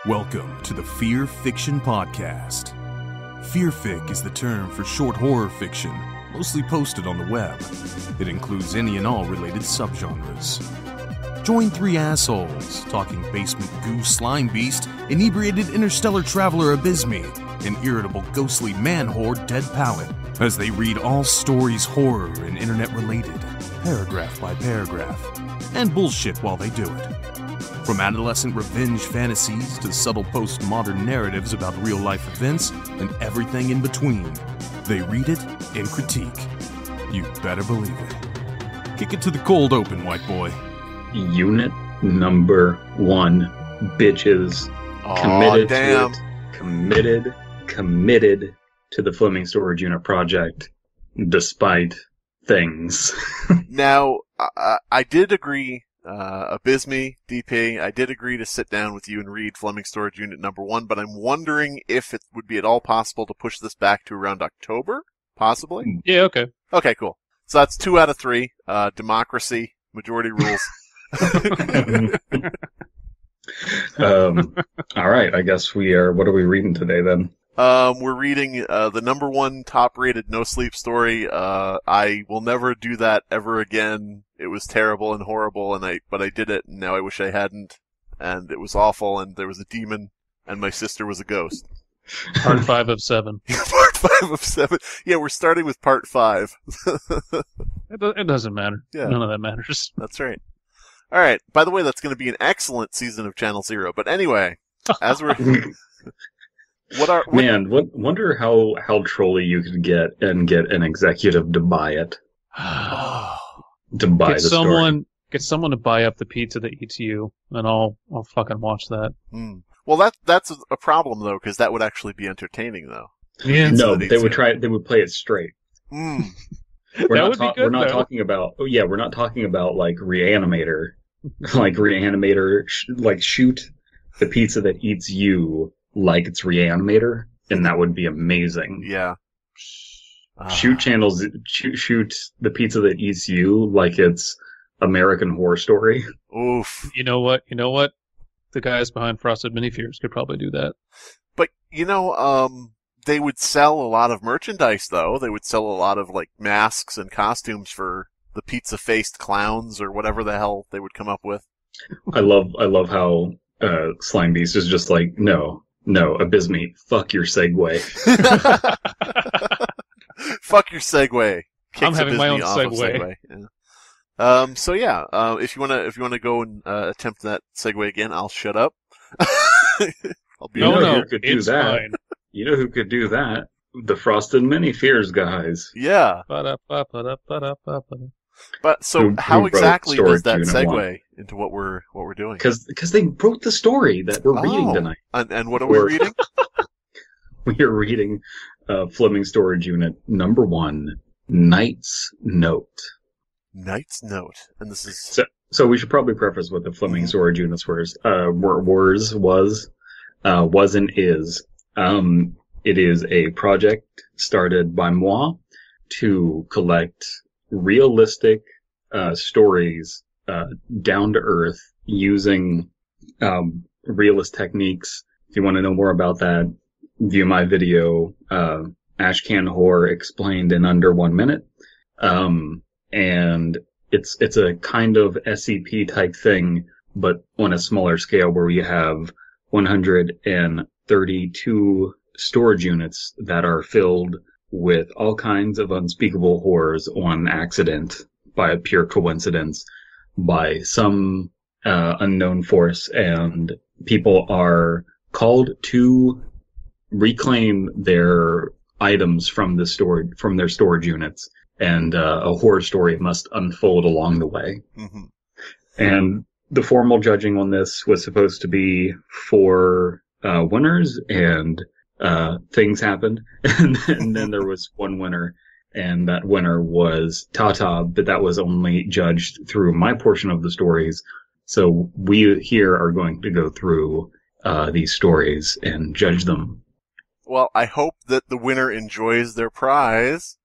Welcome to the Fear Fiction Podcast. Fearfic is the term for short horror fiction, mostly posted on the web. It includes any and all related subgenres. Join three assholes talking basement goo Slimebeast, inebriated interstellar traveler Abysmii, and irritable ghostly man-horde Dead Palette, as they read all stories horror and internet-related, paragraph by paragraph, and bullshit while they do it. From adolescent revenge fantasies to subtle postmodern narratives about real-life events and everything in between, they read it and critique. You better believe it. Kick it to the cold open, white boy. Unit number 1, bitches. Committed to it. Committed to the Fleming Storage Unit Project, despite things. Now, I did agree, Abysmii, DP, I did agree to sit down with you and read Fleming Storage Unit number 1, but I'm wondering if it would be at all possible to push this back to around October? Possibly? Yeah, okay. Okay, cool. So that's 2 out of 3. Democracy, majority rules. All right, I guess we are. What are we reading today then? We're reading the number 1 top-rated no-sleep story. I will never do that ever again. It was terrible and horrible, but I did it, and now I wish I hadn't. And it was awful, and there was a demon, and my sister was a ghost. Part 5 of 7. Part 5 of 7. Yeah, we're starting with Part 5. It doesn't matter. Yeah. None of that matters. That's right. All right. By the way, that's going to be an excellent season of Channel Zero. But anyway, as we're... Wonder how trolly you could get an executive to buy it. To buy the story. Get someone to buy up the pizza that eats you, and I'll fucking watch that. Well, that's a problem though, because that would actually be entertaining though. Yeah. No, they would play it straight. We're not talking about like Reanimator, shoot the pizza that eats you like it's Reanimator, and that would be amazing. Yeah. Shoot the pizza that eats you like it's American Horror Story. Oof. You know what? The guys behind Frosted Mini Fears could probably do that. But, they would sell a lot of merchandise, though. They would sell a lot of, like, masks and costumes for the pizza-faced clowns or whatever the hell they would come up with. I love how Slimebeast is just like, no, Abysmii, fuck your Segway. Fuck your Segway. Kicks I'm having Abysmii my own off Segway. Yeah. If you wanna go and attempt that Segway again, I'll shut up. I'll be who could do that? Fine. You know who could do that? The Frosted Mini Fears guys. Yeah. But so how exactly does that segue into what we're doing? Because they wrote the story that we're reading tonight. And what are we reading? We are reading Fleming Storage Unit number 1, Knight's Note. Knight's Note, and this is so we should probably preface what the Fleming Storage Units was and is. It is a project started by moi to collect realistic stories down to earth using realist techniques. If you want to know more about that, view my video, Ashcan Horror Explained in Under 1 Minute. And it's a kind of SCP type thing, but on a smaller scale, where we have 132 storage units that are filled with all kinds of unspeakable horrors on accident, by a pure coincidence, by some unknown force, and people are called to reclaim their items from their storage units, and a horror story must unfold along the way. Mm-hmm. And the formal judging on this was supposed to be 4 winners, and things happened, and then there was 1 winner, and that winner was Tata, but that was only judged through my portion of the stories. So we here are going to go through these stories and judge them. Well, I hope that the winner enjoys their prize.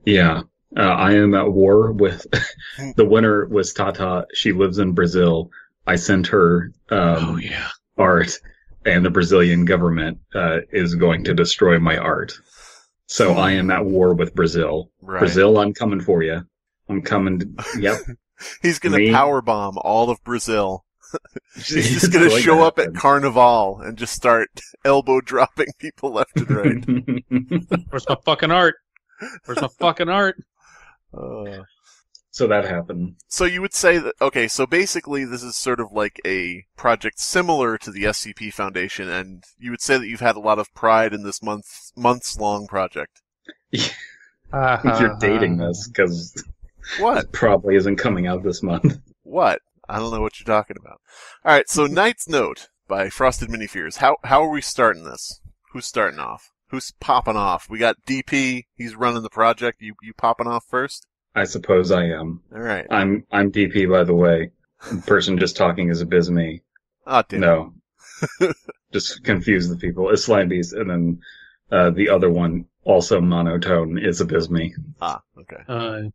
Yeah. I am at war with the winner was Tata. She lives in Brazil. I sent her art. and the Brazilian government is going to destroy my art. So I am at war with Brazil. Right. Brazil, I'm coming for you. I'm coming. Yep. He's going to powerbomb all of Brazil. He's just going to show up at Carnival and just start elbow dropping people left and right. Where's my fucking art? Where's my fucking art? So that happened. So you would say that, okay, so basically this is sort of like a project similar to the SCP Foundation, and you would say that you've had a lot of pride in this months-long project. You're dating this, because what? It probably isn't coming out this month. What? I don't know what you're talking about. Alright, so Knight's Note by Frosted Mini Fears. How are we starting this? Who's starting off? Who's popping off? We got DP, he's running the project. You popping off first? I suppose I am. Alright. I'm DP, by the way. The person just talking is Abysmii. Oh, damn. No. Just confuse the people. It's Slimebeast, and then the other one, also monotone, is Abysmii. Ah, okay. Hi.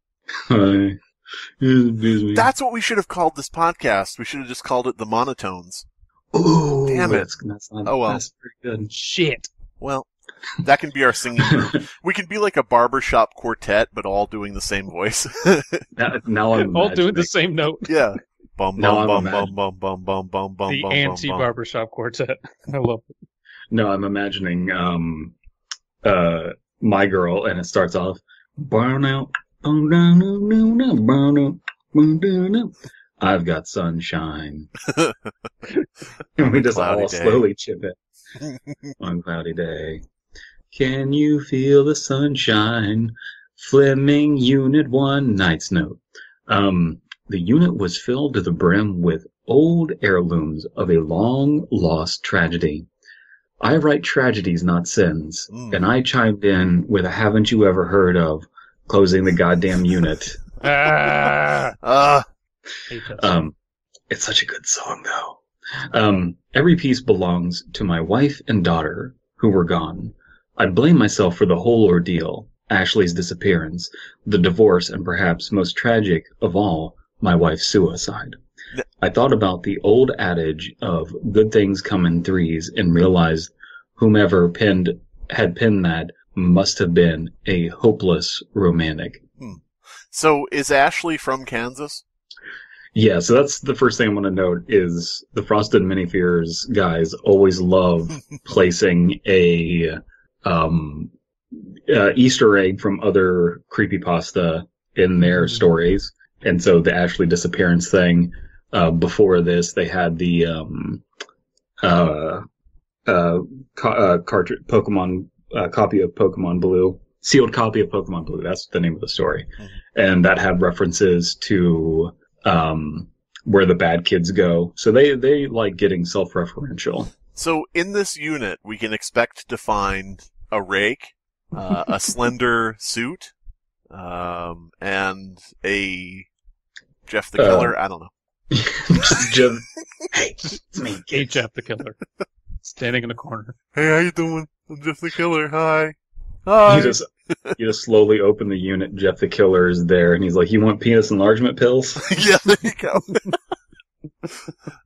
Abysmii. That's what we should have called this podcast. We should have just called it The Monotones. Ooh, damn it. That's not, oh, well. That's pretty good. Shit. Well, that can be our singing group. We can be like a barbershop quartet, but all doing the same voice. Now I'm all doing the same note. Yeah. Bum, No, bum, I'm bum, bum, bum, bum, bum, bum, The bum, anti-barbershop quartet. I love it. No, I'm imagining My Girl, and it starts off burn out. I've got sunshine. And we just all slowly chip it on a cloudy day. Can you feel the sunshine? Fleming Unit 1 Knight's Note. The unit was filled to the brim with old heirlooms of a long-lost tragedy. I write tragedies, not sins, and I chimed in with a haven't you ever heard of closing the goddamn unit. It's such a good song, though. Every piece belongs to my wife and daughter, who were gone. I blame myself for the whole ordeal, Ashley's disappearance, the divorce, and perhaps most tragic of all, my wife's suicide. I thought about the old adage of good things come in threes and realized whomever had penned that must have been a hopeless romantic. So is Ashley from Kansas? Yeah, so that's the first thing I want to note is the Frosted Mini Fears guys always love placing a Easter egg from other Creepypasta in their stories. And so the Ashley disappearance thing, before this, they had the Pokemon copy of Pokemon Blue, sealed copy of Pokemon Blue. That's the name of the story. And that had references to where the bad kids go. So they like getting self-referential. So in this unit, we can expect to find a rake, a slender suit, and a Jeff the Killer. I don't know. Jeff. Hey, it's me. Hey, Jeff the Killer. Standing in the corner. Hey, how you doing? I'm Jeff the Killer. Hi. Hi. You just slowly open the unit. Jeff the Killer is there, and he's like, "You want penis enlargement pills?" Yeah, there you go.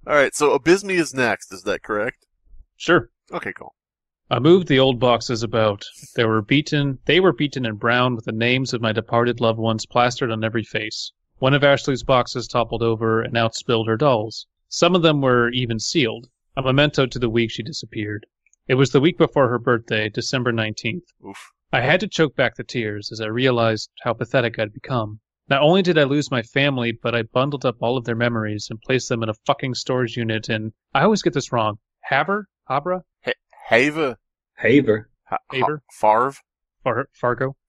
All right, so Abysmii is next. Is that correct? Sure. Okay, cool. I moved the old boxes about. They were beaten and brown with the names of my departed loved ones plastered on every face. One of Ashley's boxes toppled over and out spilled her dolls. Some of them were even sealed, a memento to the week she disappeared. It was the week before her birthday, December 19th. Oof. I had to choke back the tears as I realized how pathetic I'd become. Not only did I lose my family, but I bundled up all of their memories and placed them in a fucking storage unit in, I always get this wrong, Habra? Haver? Haver.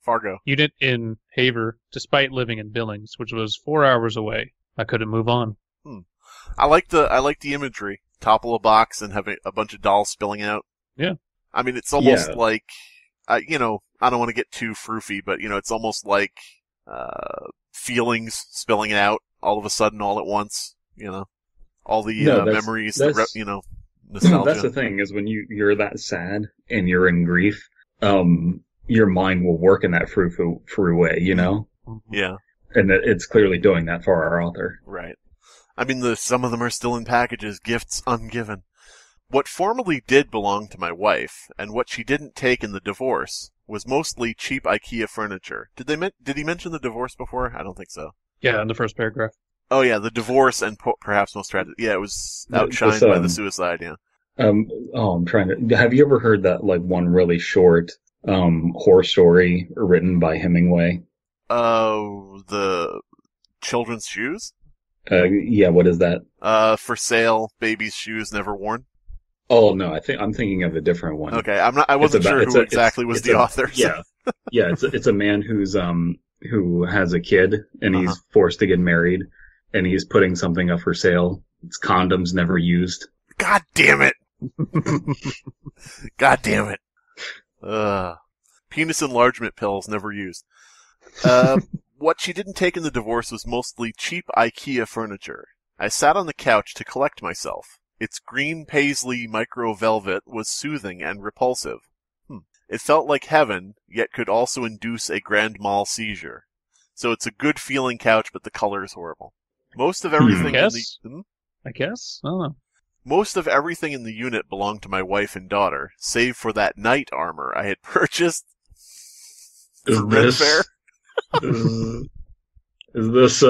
Fargo. Unit in Haver, despite living in Billings, which was 4 hours away. I couldn't move on. I like the imagery. Topple a box and have a bunch of dolls spilling out. Yeah. I mean, it's almost like, I don't want to get too froofy, but, it's almost like feelings spilling out all of a sudden, all at once, all the memories, nostalgia. That's the thing, is when you're that sad and you're in grief, your mind will work in that frou way, Yeah. And it's clearly doing that for our author. Right. I mean, some of them are still in packages, gifts ungiven. What formerly did belong to my wife, and what she didn't take in the divorce, was mostly cheap IKEA furniture. Did he mention the divorce before? I don't think so. Yeah, in the first paragraph. Oh yeah, the divorce and perhaps most tragic. Yeah, it was outshined by the suicide. Yeah. I'm trying to. Have you ever heard that one really short horror story written by Hemingway? The children's shoes. Yeah. What is that? For sale, baby's shoes never worn. Oh no, I'm thinking of a different one. Okay, I wasn't sure who exactly was the author. So. Yeah. It's a man who has a kid and he's forced to get married and he's putting something up for sale. It's condoms never used. God damn it! God damn it! Penis enlargement pills never used. What she didn't take in the divorce was mostly cheap IKEA furniture. I sat on the couch to collect myself. Its green paisley micro velvet was soothing and repulsive. It felt like heaven, yet could also induce a grand mal seizure. So it's a good feeling couch, but the color is horrible. Most of everything I guess? I don't know. Most of everything in the unit belonged to my wife and daughter, save for that knight armor I had purchased for Red Fair. Is this,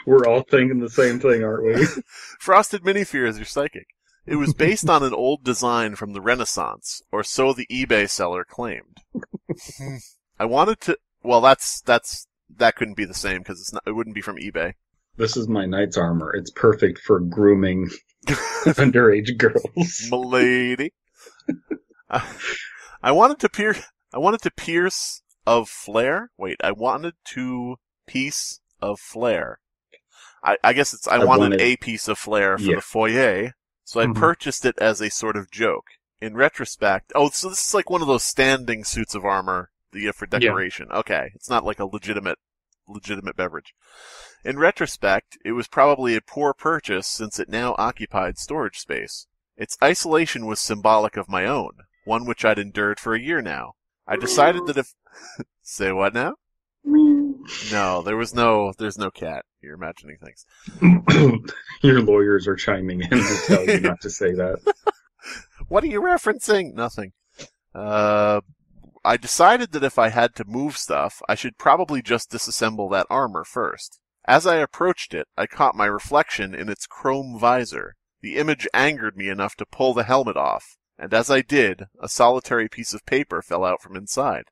we're all thinking the same thing, aren't we? Frosted Minifears, you're psychic. It was based on an old design from the Renaissance, or so the eBay seller claimed. I wanted to... Well, that couldn't be the same, because it wouldn't be from eBay. This is my knight's armor. It's perfect for grooming underage girls. Milady. I wanted to pierce of flair. Wait, I wanted to piece of flair. I guess it's I wanted a piece of flair for the foyer, so I purchased it as a sort of joke. In retrospect, so this is like one of those standing suits of armor that you have for decoration. Yeah. Okay, it's not like a legitimate beverage. In retrospect, it was probably a poor purchase since it now occupied storage space. Its isolation was symbolic of my own, one which I'd endured for a year now. I decided that if... Say what now? No, there's no cat. You're imagining things. Your lawyers are chiming in to tell you not to say that. What are you referencing? Nothing. I decided that if I had to move stuff, I should probably just disassemble that armor first. As I approached it, I caught my reflection in its chrome visor. The image angered me enough to pull the helmet off, and as I did, a solitary piece of paper fell out from inside.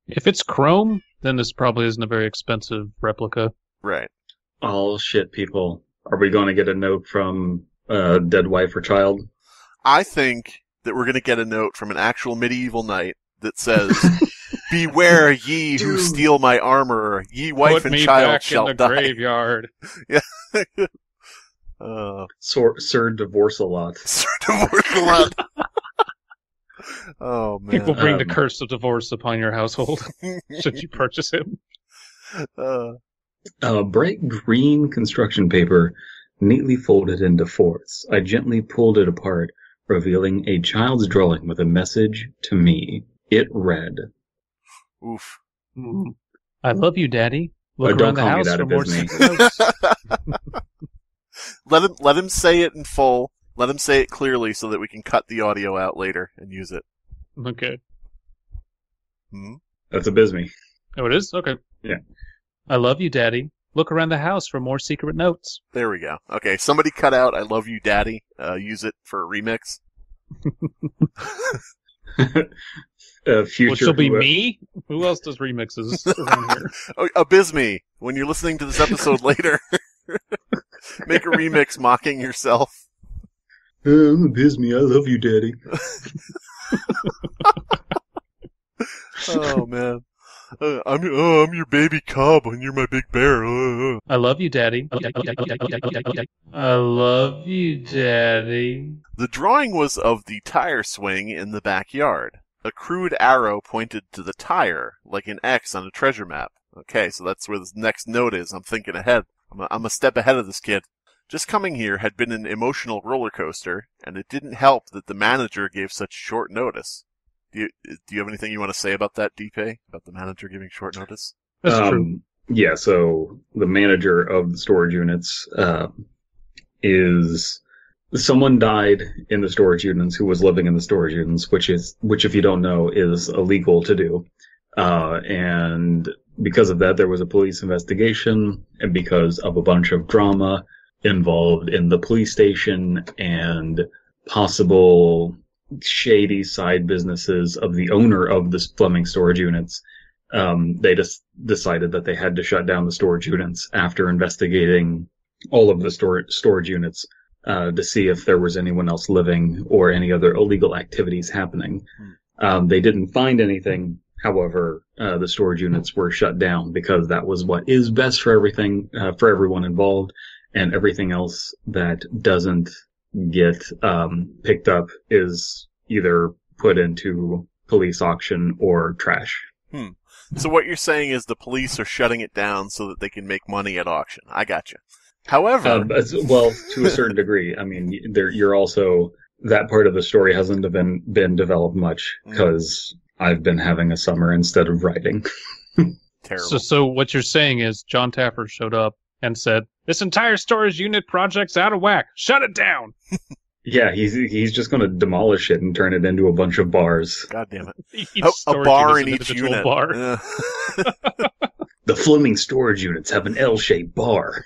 If it's chrome, then this probably isn't a very expensive replica. Right. Oh, shit, people. Are we going to get a note from a dead wife or child? I think that we're going to get a note from an actual medieval knight that says, "Beware ye who steal my armor, ye wife and child shall die." Put me back in the graveyard. Yeah. Sir Divorce-a-lot. Sir Divorce-a-lot. Oh, man. People bring the curse of divorce upon your household should you purchase him. Bright green construction paper, neatly folded into fourths. I gently pulled it apart, revealing a child's drawing with a message to me. It read, "Oof. I love you, Daddy. Look around the house for more secrets." Let him say it in full. Let him say it clearly so that we can cut the audio out later and use it. Okay. That's Abysmii. Oh, it is? Okay. Yeah. I love you, Daddy. Look around the house for more secret notes. There we go. Okay, somebody cut out "I love you, Daddy." Use it for a remix. Which will be me? Who else does remixes around here? Oh, Abysmii. When you're listening to this episode later, make a remix mocking yourself. I'm Abysmii. I love you, Daddy. Oh, man. I'm your baby cub and you're my big bear. I love you, Daddy. I love you, Daddy. The drawing was of the tire swing in the backyard. A crude arrow pointed to the tire, like an X on a treasure map. Okay, so that's where the next note is. I'm thinking ahead. I'm a step ahead of this kid. Just coming here had been an emotional roller coaster, and it didn't help that the manager gave such short notice. Do you have anything you want to say about that, DP? About the manager giving short notice? That's true. Yeah, so the manager of the storage units is someone died in the storage units who was living in the storage units, which if you don't know is illegal to do. And because of that, there was a police investigation, and because of a bunch of drama involved in the police station and possible shady side businesses of the owner of the Fleming Storage Units, they just decided that they had to shut down the storage units after investigating all of the storage units to see if there was anyone else living or any other illegal activities happening. They didn't find anything. However, the storage units were shut down because that was what is best for everything, for everyone involved, and everything else that doesn't get picked up is either put into police auction or trash. So what you're saying is the police are shutting it down so that they can make money at auction. I gotcha. However... well, to a certain degrry. I mean, you're also... That part of the story hasn't been developed much, because I've been having a summer instead of writing. Terrible. So what you're saying is John Taffer showed up and said, "This entire storage unit project's out of whack. Shut it down." Yeah, he's just going to demolish it and turn it into a bunch of bars. God damn it. Each A bar in unit is each an individual unit. bar. The Fleming Storage Units have an L-shaped bar.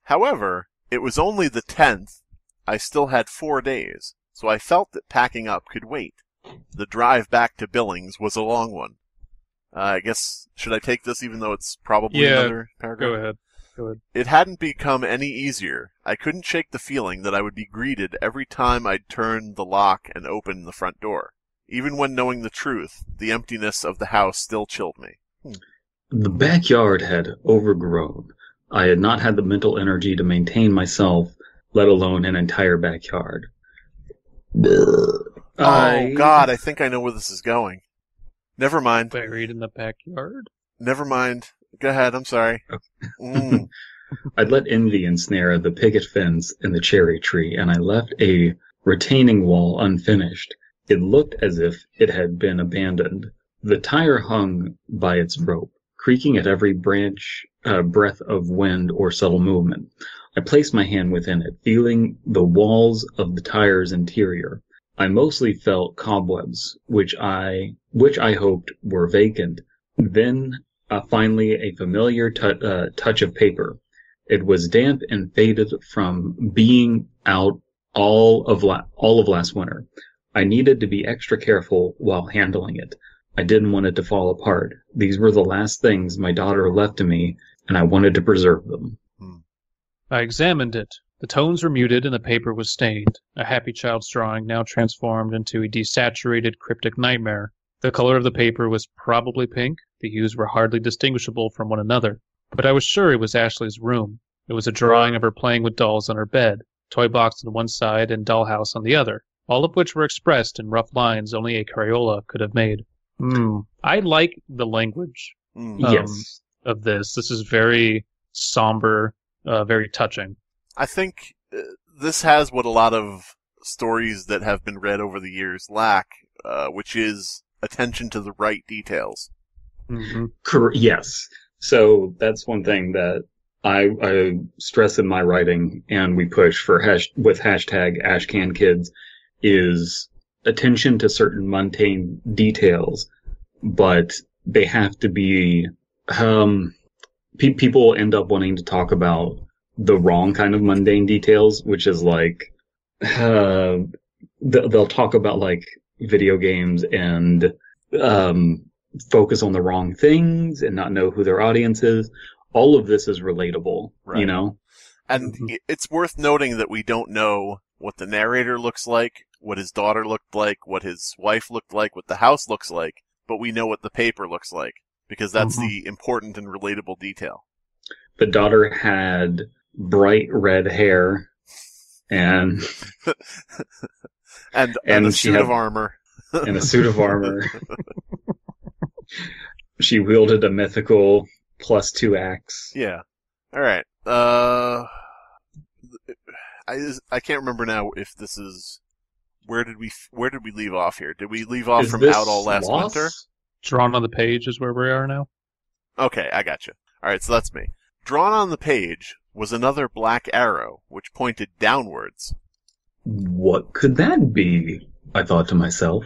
However, it was only the 10th. I still had 4 days, so I felt that packing up could wait. The drive back to Billings was a long one. I guess, should I take this even though it's probably another paragraph? Go ahead. It hadn't become any easier. I couldn't shake the feeling that I would be greeted every time I'd turn the lock and open the front door. Even when knowing the truth, the emptiness of the house still chilled me. The backyard had overgrown. I had not had the mental energy to maintain myself, let alone an entire backyard. God, I think I know where this is going. Never mind. Buried in the backyard? Never mind. Go ahead, I'm sorry. I'd let envy ensnare the picket fence and the cherry tree, and I left a retaining wall unfinished. It looked as if it had been abandoned. The tire hung by its rope, creaking at every breath of wind or subtle movement. I placed my hand within it, feeling the walls of the tire's interior. I mostly felt cobwebs, which I hoped were vacant. Then, finally, a familiar touch of paper. It was damp and faded from being out all of last winter. I needed to be extra careful while handling it. I didn't want it to fall apart. These were the last things my daughter left to me, and I wanted to preserve them. I examined it. The tones were muted and the paper was stained, a happy child's drawing now transformed into a desaturated cryptic nightmare. The color of the paper was probably pink. The hues were hardly distinguishable from one another. But I was sure it was Ashley's room. It was a drawing of her playing with dolls on her bed, toy box on one side and dollhouse on the other, all of which were expressed in rough lines only a Crayola could have made. I like the language Yes. of this. This is very somber, very touching. I think this has what a lot of stories that have been read over the years lack, which is attention to the right details. Yes. So that's one thing that I stress in my writing, and we push for with hashtag #AshCanKids, is attention to certain mundane details, but they have to be. People end up wanting to talk about the wrong kind of mundane details, which is like they'll talk about like video games and focus on the wrong things and not know who their audience is. All of this is relatable, Right. you know? And it's worth noting that we don't know what the narrator looks like, what his daughter looked like, what his wife looked like, what the house looks like, but we know what the paper looks like, because that's the important and relatable detail. The daughter had bright red hair and and a she suit had- of armor. and a suit of armor. She wielded a mythical +2 axe. Yeah. All right. I can't remember now if this is where did we leave off here? Did we leave off Is from this Out All Last Lost? Winter? Drawn on the page is where we are now. Okay, I gotcha. All right, so that's me. Drawn on the page was another black arrow, which pointed downwards. What could that be? I thought to myself.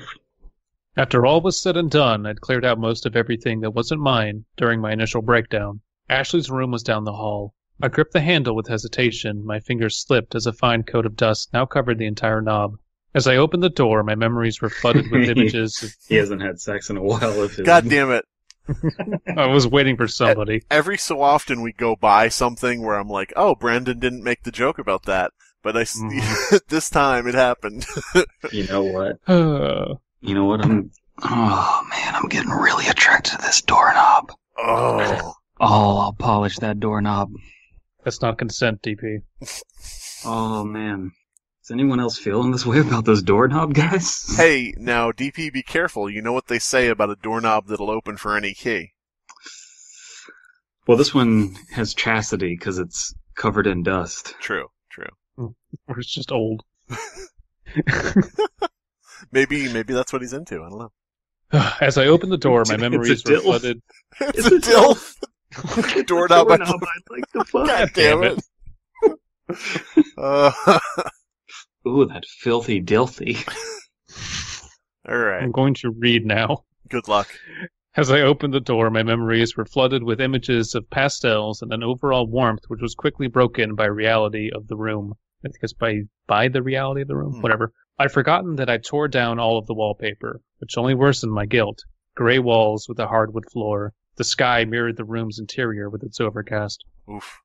After all was said and done, I'd cleared out most of everything that wasn't mine during my initial breakdown. Ashley's room was down the hall. I gripped the handle with hesitation. My fingers slipped as a fine coat of dust now covered the entire knob. As I opened the door, my memories were flooded with images of... He hasn't had sex in a while. God damn it. I was waiting for somebody. Every so often we go by something where I'm like, oh, Brandon didn't make the joke about that. But this time it happened. You know what? I'm getting really attracted to this doorknob. Oh, I'll polish that doorknob. That's not consent, DP. Oh, man. Is anyone else feeling this way about those doorknob guys? Hey, now, DP, be careful. You know what they say about a doorknob that'll open for any key. Well, this one has chastity because it's covered in dust. True. Or it's just old. Maybe that's what he's into. I don't know. As I opened the door, my memories were flooded. It's a dilf. Doorknob. I'd like to fuck. God damn it. Ooh, that filthy dilthy. All right. I'm going to read now. Good luck. As I opened the door, my memories were flooded with images of pastels and an overall warmth which was quickly broken by reality of the room. I guess by the reality of the room? Whatever. I'd forgotten that I tore down all of the wallpaper, which only worsened my guilt. Gray walls with a hardwood floor. The sky mirrored the room's interior with its overcast. Oof.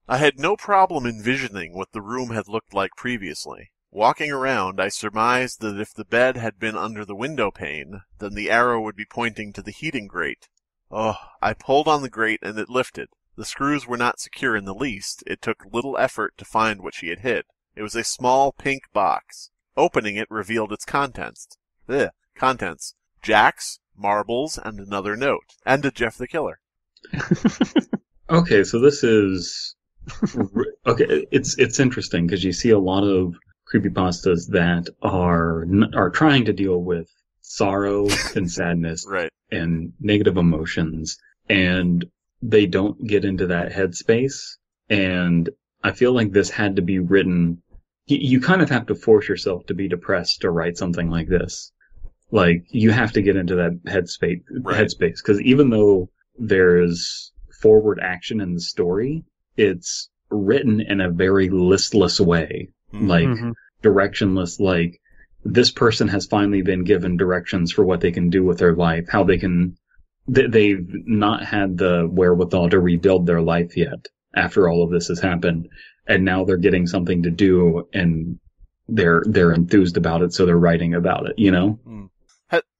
I had no problem envisioning what the room had looked like previously. Walking around, I surmised that if the bed had been under the window pane, then the arrow would be pointing to the heating grate. Oh, I pulled on the grate and it lifted. The screws were not secure in the least. It took little effort to find what she had hid. It was a small pink box. Opening it revealed its contents. Contents. Jacks, marbles, and another note. And a Jeff the Killer. Okay, so this is... Okay, it's interesting because you see a lot of creepypastas that are trying to deal with sorrow and sadness Right. and negative emotions, and they don't get into that headspace. And I feel like this had to be written. You kind of have to force yourself to be depressed to write something like this. Like, you have to get into that headspace, because even though there's forward action in the story, it's written in a very listless way, like directionless. Like, this person has finally been given directions for what they can do with their life, how they can. They've not had the wherewithal to rebuild their life yet after all of this has happened, and now they're getting something to do, and they're enthused about it, so they're writing about it. You know.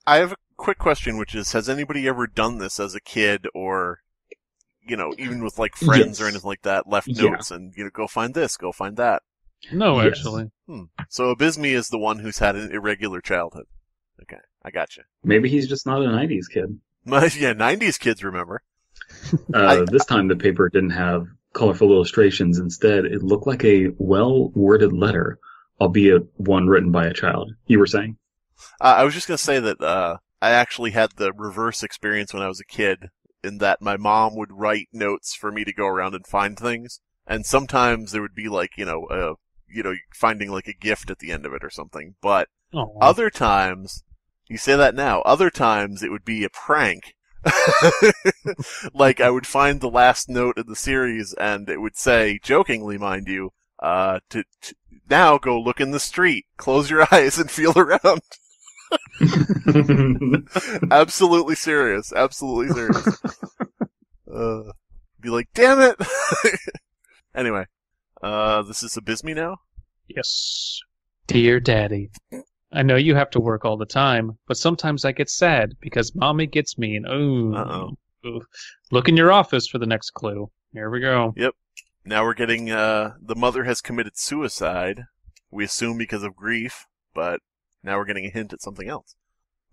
I have a quick question, which is: has anybody ever done this as a kid, or even with like friends or anything like that, left notes and go find this, go find that? No, actually. So Abysmii is the one who's had an irregular childhood. Okay, I gotcha. Maybe he's just not a 90s kid. Yeah, 90s kids remember. This time the paper didn't have colorful illustrations. Instead, it looked like a well-worded letter, albeit one written by a child. You were saying? I was just going to say that I actually had the reverse experience when I was a kid, in that my mom would write notes for me to go around and find things. And sometimes there would be like, finding like a gift at the end of it or something. But other times, you say that now, other times it would be a prank. Like, I would find the last note in the series and it would say, jokingly mind you, to now go look in the street, close your eyes and feel around. Absolutely serious. Be like, damn it. Anyway, this is Abysmii now? Yes. Dear Daddy, I know you have to work all the time, but sometimes I get sad because Mommy gets me and ooh. Look in your office for the next clue. Here we go. Yep. Now we're getting, the mother has committed suicide. We assume because of grief, but now we're getting a hint at something else.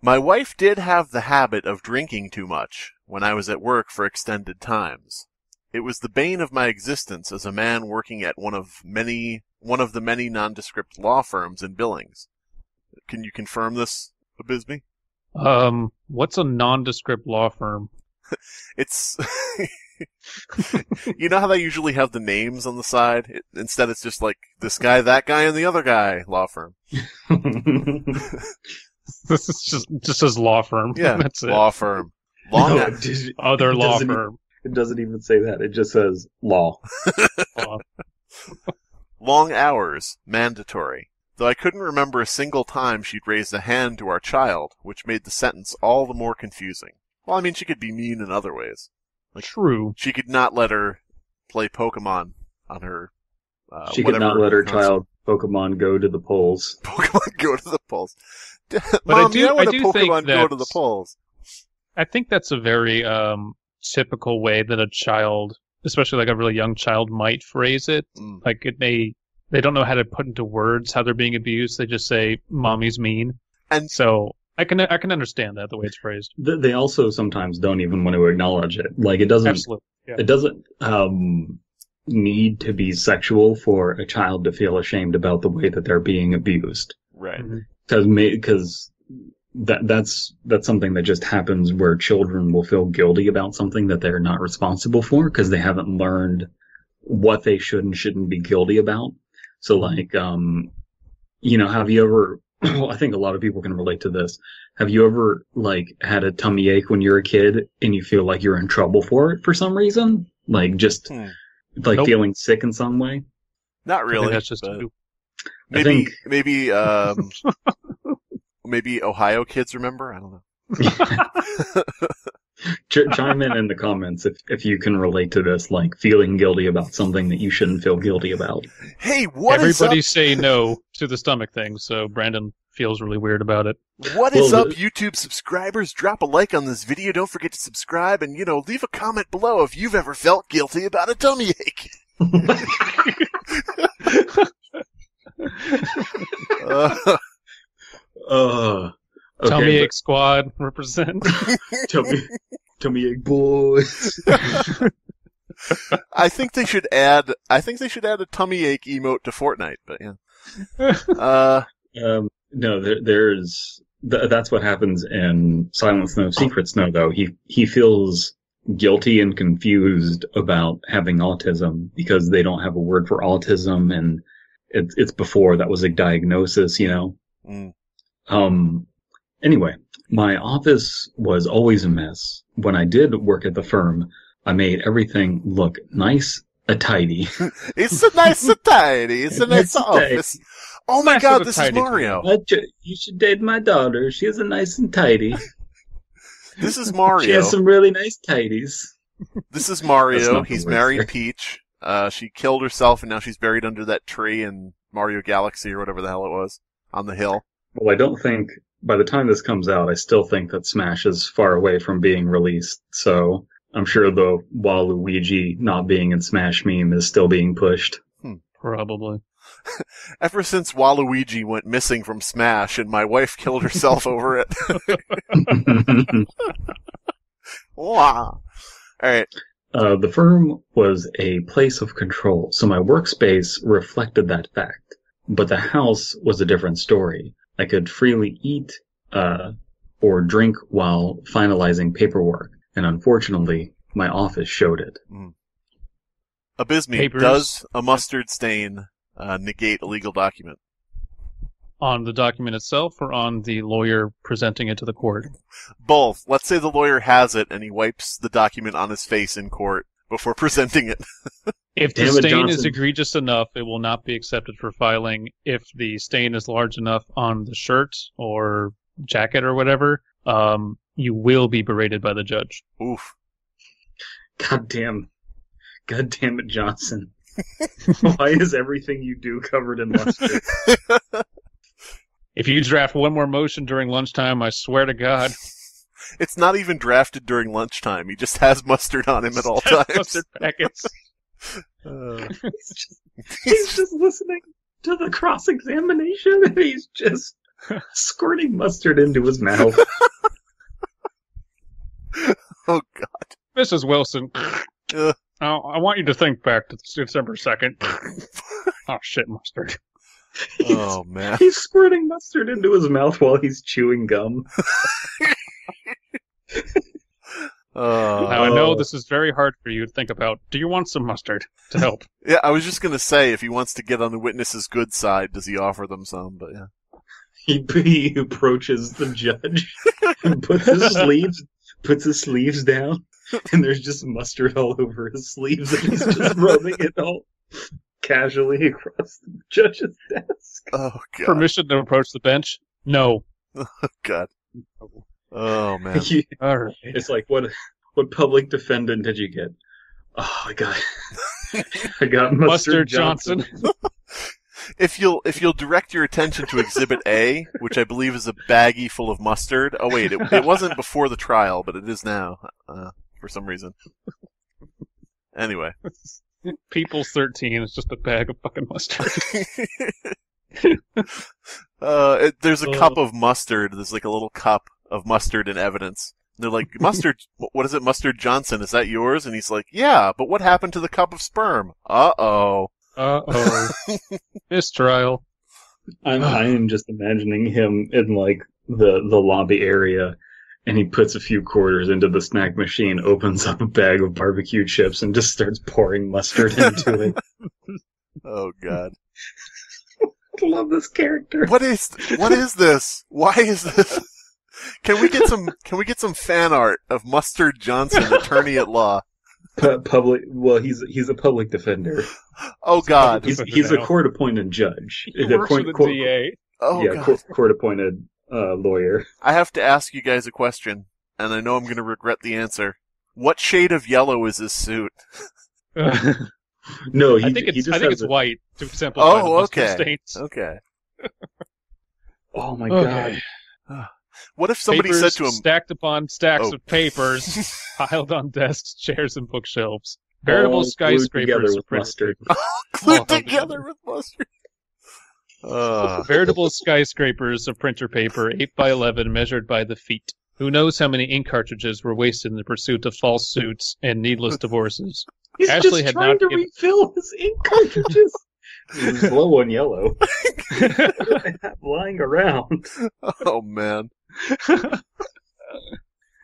My wife did have the habit of drinking too much when I was at work for extended times. It was the bane of my existence as a man working at one of the many nondescript law firms in Billings. Can you confirm this, Abysmii? What's a nondescript law firm? It's You know how they usually have the names on the side? Instead, it's just like this guy, that guy, and the other guy. Law firm. This is just says law firm. Yeah, that's it. law firm. Long Other law firm. It doesn't even say that. It just says law. Long hours, mandatory. Though I couldn't remember a single time she'd raised a hand to our child, which made the sentence all the more confusing. Well, I mean, she could be mean in other ways. Like, True. She could not let her play Pokemon on her. She could not let her child Pokemon go to the polls. Pokemon go to the polls. But Mom, I do Pokemon think go to the polls. I think that's a very typical way that a child, especially like a really young child, might phrase it. Like they don't know how to put into words how they're being abused. They just say, "Mommy's mean," and so I can understand that the way it's phrased. They also sometimes don't even want to acknowledge it. Like it doesn't. Absolutely. Yeah. It doesn't need to be sexual for a child to feel ashamed about the way that they're being abused. Right. Because that's something that just happens where children will feel guilty about something that they're not responsible for because they haven't learned what they should and shouldn't be guilty about. So like, have you ever, I think a lot of people can relate to this. Have you ever like had a tummy ache when you're a kid and you feel like you're in trouble for it for some reason? Like just like feeling sick in some way? Not really. That's just maybe maybe Ohio kids remember. I don't know. Chime in the comments if you can relate to this, like feeling guilty about something that you shouldn't feel guilty about. Hey, what Everybody is up? say no to the stomach thing, so Brandon feels really weird about it. What is up, YouTube subscribers? Drop a like on this video. Don't forget to subscribe and, leave a comment below if you've ever felt guilty about a tummy ache. Okay, Tummy ache squad represent. Tummy ache boys. I think they should add a tummy ache emote to Fortnite, but yeah. No, there's that's what happens in Silent Snow, Secret Snow. Though he feels guilty and confused about having autism because they don't have a word for autism, and it's before that was a diagnosis, Anyway, my office was always a mess. When I did work at the firm, I made everything look nice and tidy. It's a nice and tidy. It's a nice office. Oh my God, this is Mario. You should date my daughter. She's a nice and tidy. This is Mario. She has some really nice tidies. This is Mario. He's married Peach. She killed herself, and now she's buried under that tree in Mario Galaxy or whatever the hell it was on the hill. Well, I don't think, by the time this comes out, I still think that Smash is far away from being released. So I'm sure the Waluigi not being in Smash meme is still being pushed. Probably. Ever since Waluigi went missing from Smash and my wife killed herself over it. Wow. All right. The firm was a place of control, so my workspace reflected that fact. But the house was a different story. I could freely eat or drink while finalizing paperwork, and unfortunately, my office showed it. Abysmii, does a mustard stain negate a legal document? On the document itself or on the lawyer presenting it to the court? Both. Let's say the lawyer has it and he wipes the document on his face in court before presenting it. If the stain is egregious enough, it will not be accepted for filing. If the stain is large enough on the shirt or jacket or whatever, you will be berated by the judge. Oof. God damn it, Johnson. Why is everything you do covered in mustard? If you draft one more motion during lunchtime, I swear to God. It's not even drafted during lunchtime. He just has mustard on him at all times. Mustard packets. He's just listening to the cross-examination and he's just squirting mustard into his mouth. Oh, God. Mrs. Wilson, I want you to think back to December 2nd. Oh, shit, mustard. Oh, man. He's squirting mustard into his mouth while he's chewing gum. Now, I know this is very hard for you to think about. Do you want some mustard to help? Yeah, I was just going to say, if he wants to get on the witness's good side, does he offer them some? But yeah. He approaches the judge and puts his sleeves down, and there's just mustard all over his sleeves, and he's just rubbing it all casually across the judge's desk. Oh, God. Permission to approach the bench? No. Oh, God. Oh, man. All right. It's like, what public defendant did you get? Oh, I got Mustard Johnson. If you'll direct your attention to Exhibit A, which I believe is a baggie full of mustard. Oh wait, it wasn't before the trial, but it is now, for some reason. Anyway. People's 13 is just a bag of fucking mustard. There's a cup of mustard. There's like a little cup of mustard in evidence. And they're like, mustard, what is it, Mustard Johnson? Is that yours? And he's like, yeah, but what happened to the cup of sperm? Uh-oh. Mistrial. I am just imagining him in like the lobby area, and he puts a few quarters into the snack machine, opens up a bag of barbecue chips, and just starts pouring mustard into it. Oh, God. I love this character. What is this? Why is this? Can we get some fan art of Mustard Johnson, attorney at law? Well, he's a public defender. Oh, God. He's a court-appointed judge. He works for the DA. Oh, yeah, God. Court-appointed lawyer. I have to ask you guys a question, and I know I'm going to regret the answer. What shade of yellow is his suit? No, I think it's white to simplify the mustard stains. Okay. Oh, my God. What if somebody Papers said to him... stacked upon stacks of papers, piled on desks, chairs, and bookshelves. Veritable skyscrapers of mustard. Glued together with mustard. Veritable skyscrapers of printer paper, 8 by 11, measured by the feet. Who knows how many ink cartridges were wasted in the pursuit of false suits and needless divorces? He's Ashley just had trying not to refill his ink cartridges. He's low on yellow. Lying around. Oh, man.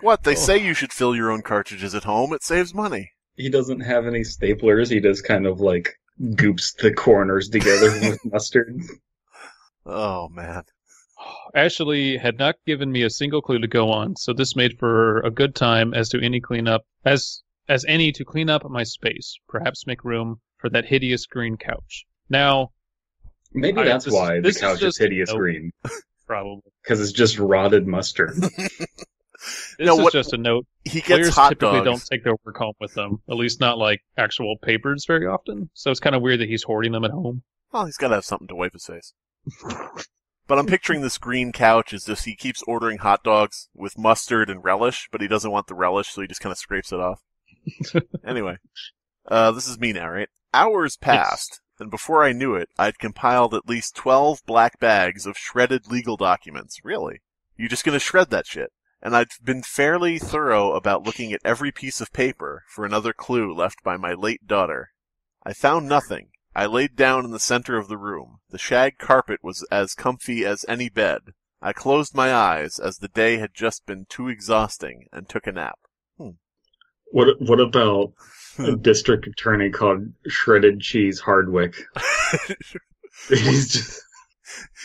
What? They say you should fill your own cartridges at home. It saves money. He doesn't have any staplers. He just kind of like goops the corners together with mustard. Oh, man. Ashley had not given me a single clue to go on, so this made for a good time as any to clean up my space, perhaps make room for that hideous green couch. Now, maybe that's why the couch is hideous green. Probably. Because it's just rotted mustard. This is just a note. He gets Lawyers hot typically dogs. don't take their work home with them, at least not like actual papers very often. So it's kind of weird that he's hoarding them at home. Well, he's got to have something to wipe his face. But I'm picturing this green couch as just he keeps ordering hot dogs with mustard and relish, but he doesn't want the relish, so he just kind of scrapes it off. Anyway, this is me now, right? Hours passed, and before I knew it, I'd compiled at least 12 black bags of shredded legal documents. Really? You just gonna shred that shit? And I'd been fairly thorough about looking at every piece of paper for another clue left by my late daughter. I found nothing. I laid down in the center of the room. The shag carpet was as comfy as any bed. I closed my eyes, as the day had just been too exhausting, and took a nap. What about a district attorney called Shredded Cheese Hardwick?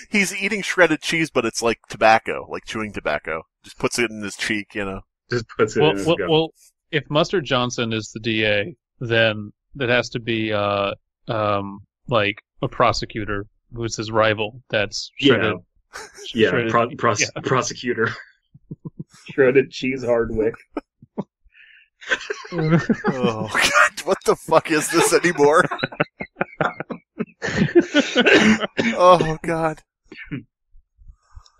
He's eating shredded cheese, but it's like tobacco, like chewing tobacco. Just puts it in his cheek, you know. Just puts it in his gum. Well, if Mustard Johnson is the DA, then that has to be like a prosecutor who's his rival. That's shredded. Prosecutor. Shredded Cheese Hardwick. Oh, God, what the fuck is this anymore? Oh, God.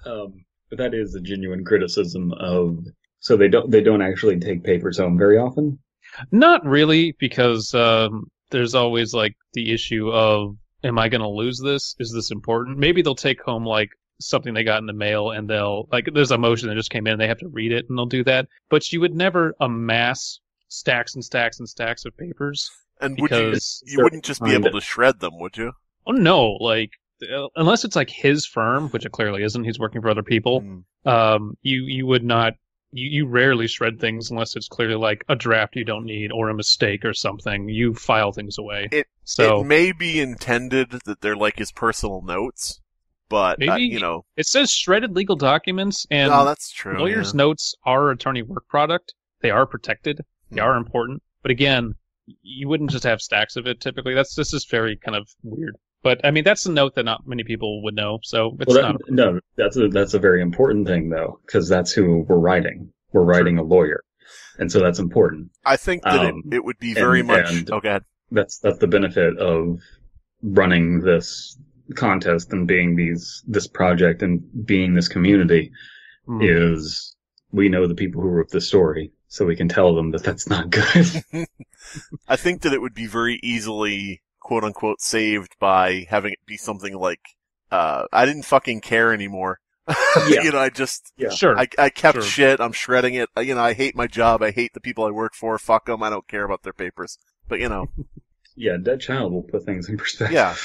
But that is a genuine criticism of. So they don't actually take papers home very often. Not really, because there's always like the issue of, am I going to lose this? Is this important? Maybe they'll take home like something they got in the mail, and they'll like there's a motion that just came in, and they have to read it, and they'll do that. But you would never amass stacks and stacks and stacks of papers. And you wouldn't just be able to shred them, would you? Oh no, like unless it's like his firm, which it clearly isn't. He's working for other people. You you rarely shred things unless it's clearly like a draft you don't need or a mistake or something. You file things away. It may be intended that they're like his personal notes, but maybe it says shredded legal documents, and that's true. Lawyers' notes are attorney work product. They are protected. They are important. But again, you wouldn't just have stacks of it typically. This is very kind of weird. But I mean, that's a note that not many people would know. So it's that's a very important thing though, because that's who we're writing. We're writing a lawyer, and so that's important. I think that it would be very much. Go ahead. That's the benefit of running this contest and being this project and being this community is we know the people who wrote the story, so we can tell them that that's not good. I think that it would be very easily quote unquote saved by having it be something like I didn't fucking care anymore. I just I kept shit. I'm shredding it. I hate my job. I hate the people I work for. Fuck them. I don't care about their papers. But yeah, Dead Child will put things in perspective. Yeah.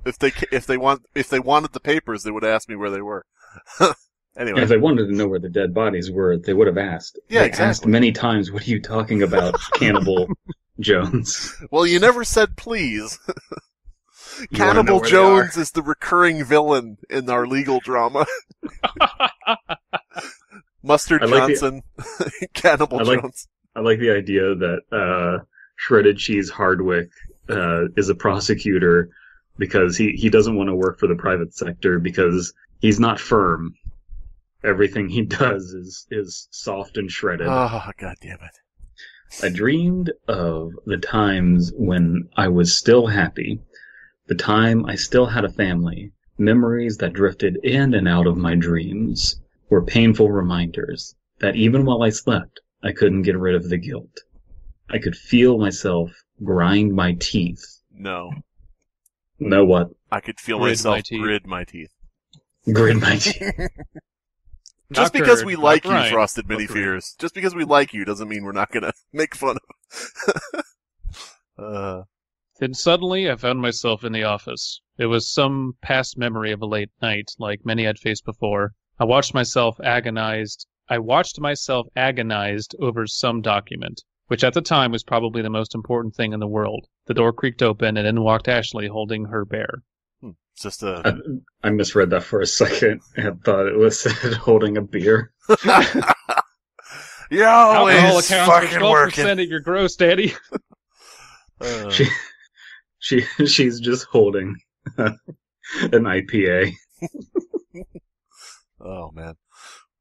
If they wanted the papers, they would ask me where they were. Anyway, if they wanted to know where the dead bodies were, they would have asked. Yeah, they asked many times, "What are you talking about, Cannibal Jones?" Well, you never said please. Cannibal Jones is the recurring villain in our legal drama. Mustard Johnson, Cannibal Jones. I like the idea that Shredded Cheese Hardwick is a prosecutor because he doesn't want to work for the private sector because he's not firm. Everything he does is soft and shredded. Oh, God damn it. I dreamed of the times when I was still happy, the time I still had a family. Memories that drifted in and out of my dreams were painful reminders that even while I slept, I couldn't get rid of the guilt. I could feel myself grind my teeth. No. Know what? I could feel myself grid my teeth. Grid my teeth. Just because we like you, Frosted Mini Fears. Just because we like you doesn't mean we're not gonna make fun of. Then suddenly I found myself in the office. It was some past memory of a late night, like many I'd faced before. I watched myself agonized over some document, which at the time was probably the most important thing in the world. The door creaked open, and in walked Ashley holding her bear. It's just a... I misread that for a second and thought it was holding a beer. You're always fucking working. 12% of your gross, Daddy. She's just holding an IPA. Oh, man.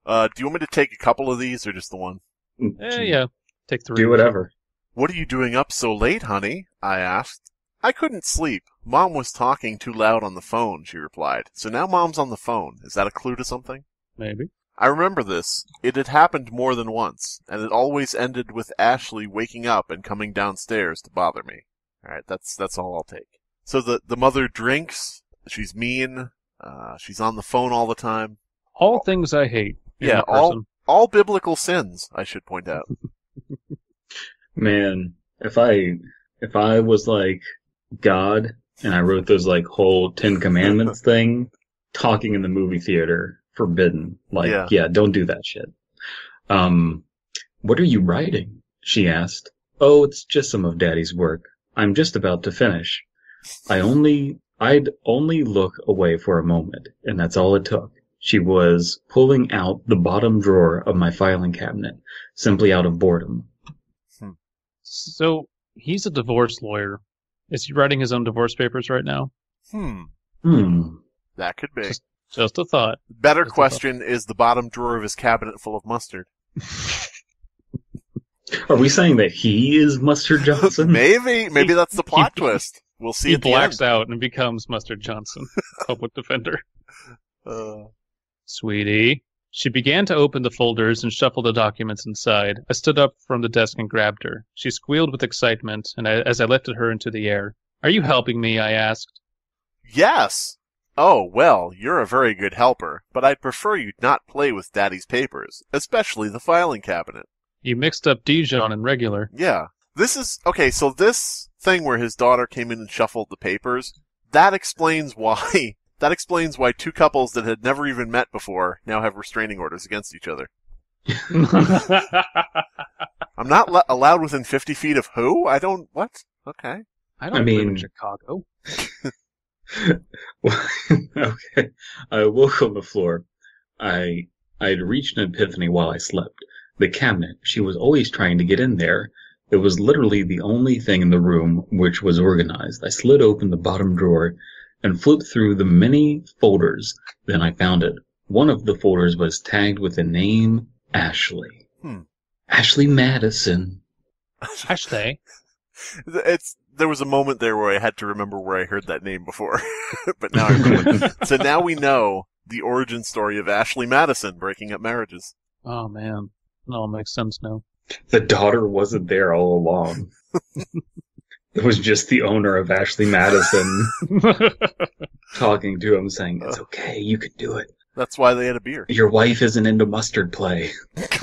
Do you want me to take a couple of these or just the one? Yeah, take 3. Do whatever. What are you doing up so late, honey? I asked. I couldn't sleep. Mom was talking too loud on the phone, she replied. So now Mom's on the phone. Is that a clue to something? Maybe. I remember this. It had happened more than once, and it always ended with Ashley waking up and coming downstairs to bother me. Alright, that's all I'll take. So the mother drinks, she's mean, she's on the phone all the time. All things I hate. Yeah, all biblical sins, I should point out. Man, if I was like God and I wrote those like whole 10 Commandments thing, talking in the movie theater, forbidden. Like, yeah, don't do that shit. What are you writing? She asked. Oh, it's just some of Daddy's work. I'm just about to finish. I'd only look away for a moment, and that's all it took. She was pulling out the bottom drawer of my filing cabinet, simply out of boredom. So, he's a divorce lawyer. Is he writing his own divorce papers right now? That could be. Just a thought. Better question, is the bottom drawer of his cabinet full of mustard? Are we saying that he is Mustard Johnson? Maybe that's the plot twist. We'll see. He blacks out and becomes Mustard Johnson, public defender. Sweetie. She began to open the folders and shuffle the documents inside. I stood up from the desk and grabbed her. She squealed with excitement, and as I lifted her into the air. Are you helping me? I asked. Yes. Oh, well, you're a very good helper, but I'd prefer you not play with Daddy's papers, especially the filing cabinet. You mixed up Dijon and regular. Yeah. Okay, so this thing where his daughter came in and shuffled the papers, that explains why... That explains why two couples that had never even met before now have restraining orders against each other. I'm not allowed within 50 feet of who? I don't... What? Okay. I don't live in Chicago. Okay. I woke on the floor. I had reached an epiphany while I slept. The cabinet. She was always trying to get in there. It was literally the only thing in the room which was organized. I slid open the bottom drawer and flipped through the many folders. Then I found it. One of the folders was tagged with the name Ashley. Ashley Madison. Ashley. There was a moment there where I had to remember where I heard that name before. But now I remember. So now we know the origin story of Ashley Madison breaking up marriages. Oh, man. It all makes sense now. The daughter wasn't there all along. It was just the owner of Ashley Madison talking to him saying, it's okay, you can do it. That's why they had a beer. Your wife isn't into mustard play.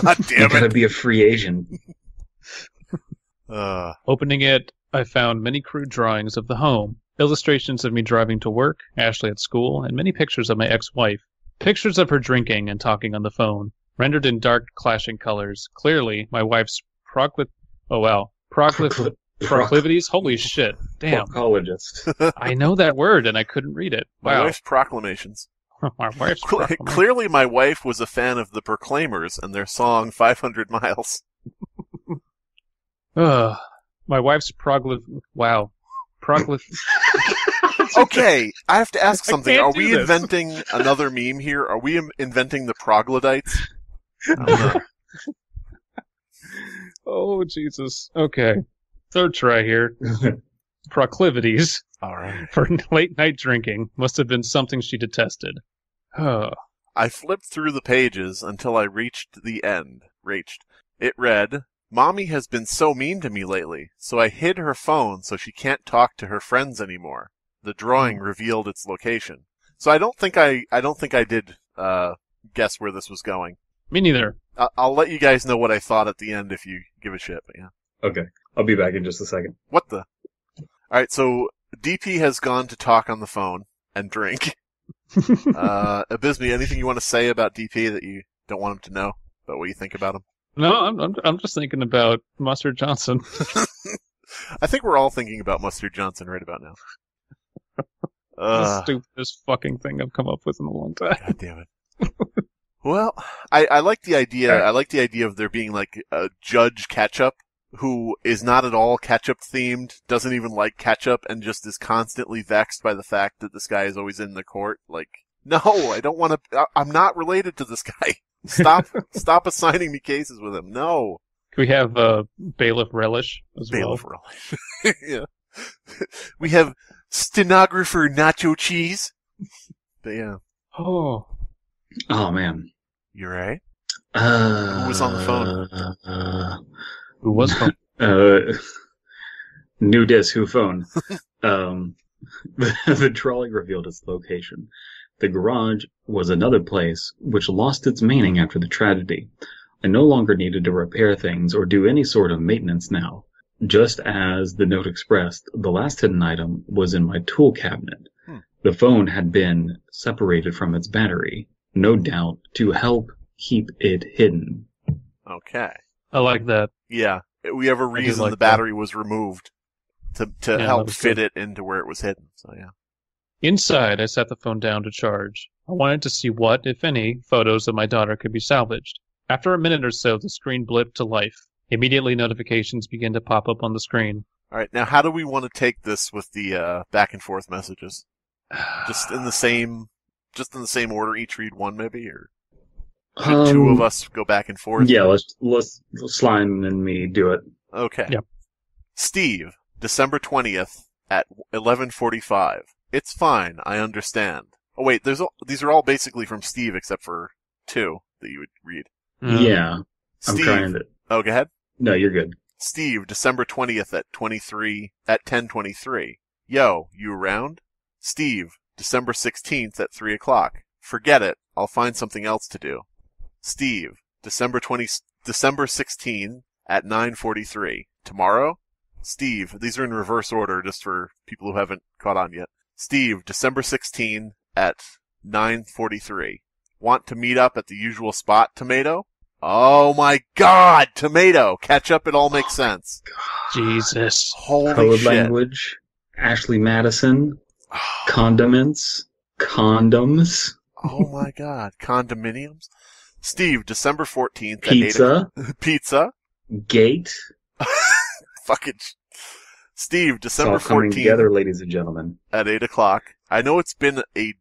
God damn You it. gotta be a free agent. Opening it, I found many crude drawings of the home, illustrations of me driving to work, Ashley at school, and many pictures of my ex-wife. Pictures of her drinking and talking on the phone, rendered in dark, clashing colors. Clearly, my wife's proclivities? Holy shit. Damn. Proctologist. I know that word, and I couldn't read it. My Wow. wife's proclamations. My wife's proclamation. Clearly my wife was a fan of the Proclaimers and their song 500 Miles. My wife's Wow. Okay, I have to ask something. can't Are do we this. inventing another meme here? Are we inventing the Proglodytes? Oh, Jesus. Okay. Third try here. Proclivities All right. for late night drinking must have been something she detested. I flipped through the pages until I reached the end. It read, Mommy has been so mean to me lately, so I hid her phone so she can't talk to her friends anymore. The drawing revealed its location. So I don't think I did guess where this was going. Me neither. I'll let you guys know what I thought at the end if you give a shit, but yeah. Okay. I'll be back in just a second. What the? Alright, so DP has gone to talk on the phone and drink. Abysmii, anything you want to say about DP that you don't want him to know about what you think about him? No, I'm just thinking about Mustard Johnson. I think we're all thinking about Mustard Johnson right about now. The stupidest fucking thing I've come up with in a long time. God damn it. Well, I like the idea. I like the idea of there being like a Judge Ketchup who is not at all ketchup themed, doesn't even like ketchup, and just is constantly vexed by the fact that this guy is always in the court. Like, no, I don't want to. I'm not related to this guy. Stop assigning me cases with him. No. We have Bailiff Relish as Bailiff well. Relish. Yeah. We have stenographer Nacho Cheese. But yeah. Oh. Oh, man. You right? Who was on the phone? Who was from? New disc, who phone? The drawing revealed its location. The garage was another place which lost its meaning after the tragedy. I no longer needed to repair things or do any sort of maintenance now. Just as the note expressed, the last hidden item was in my tool cabinet. The phone had been separated from its battery, no doubt to help keep it hidden. Okay. I like that. Yeah. We have a reason like the battery was removed to help was fit good. it into where it was hidden. So yeah. Inside, I set the phone down to charge. I wanted to see what, if any, photos of my daughter could be salvaged. After a minute or so, the screen blipped to life. Immediately, notifications began to pop up on the screen. All right. Now, how do we want to take this with the back and forth messages? Just in the same order. Each read one, maybe, or should two of us go back and forth? Yeah, let's Slime and me do it. Okay. Yep. Steve, December 20th at 11:45. It's fine. I understand. Oh wait, these are all basically from Steve except for two that you would read. Yeah. Steve, I'm trying to. Oh, go ahead. No, you're good. Steve, December 20th at 10:23. Yo, you around? Steve, December 16th at 3 o'clock. Forget it. I'll find something else to do. Steve, December 16 at 9:43. Tomorrow? Steve, these are in reverse order just for people who haven't caught on yet. Steve, December 16 at 9:43. Want to meet up at the usual spot, Tomato? Oh my God! Tomato! Ketchup, it all makes sense. Jesus. Holy Code shit. language. Ashley Madison. Condiments. Condoms. Oh my God. Condominiums? Steve, December 14th. Pizza. Pizza? Gate. Fucking... Steve, It's December all coming 14th together, ladies and gentlemen. at 8 o'clock. I know it's been a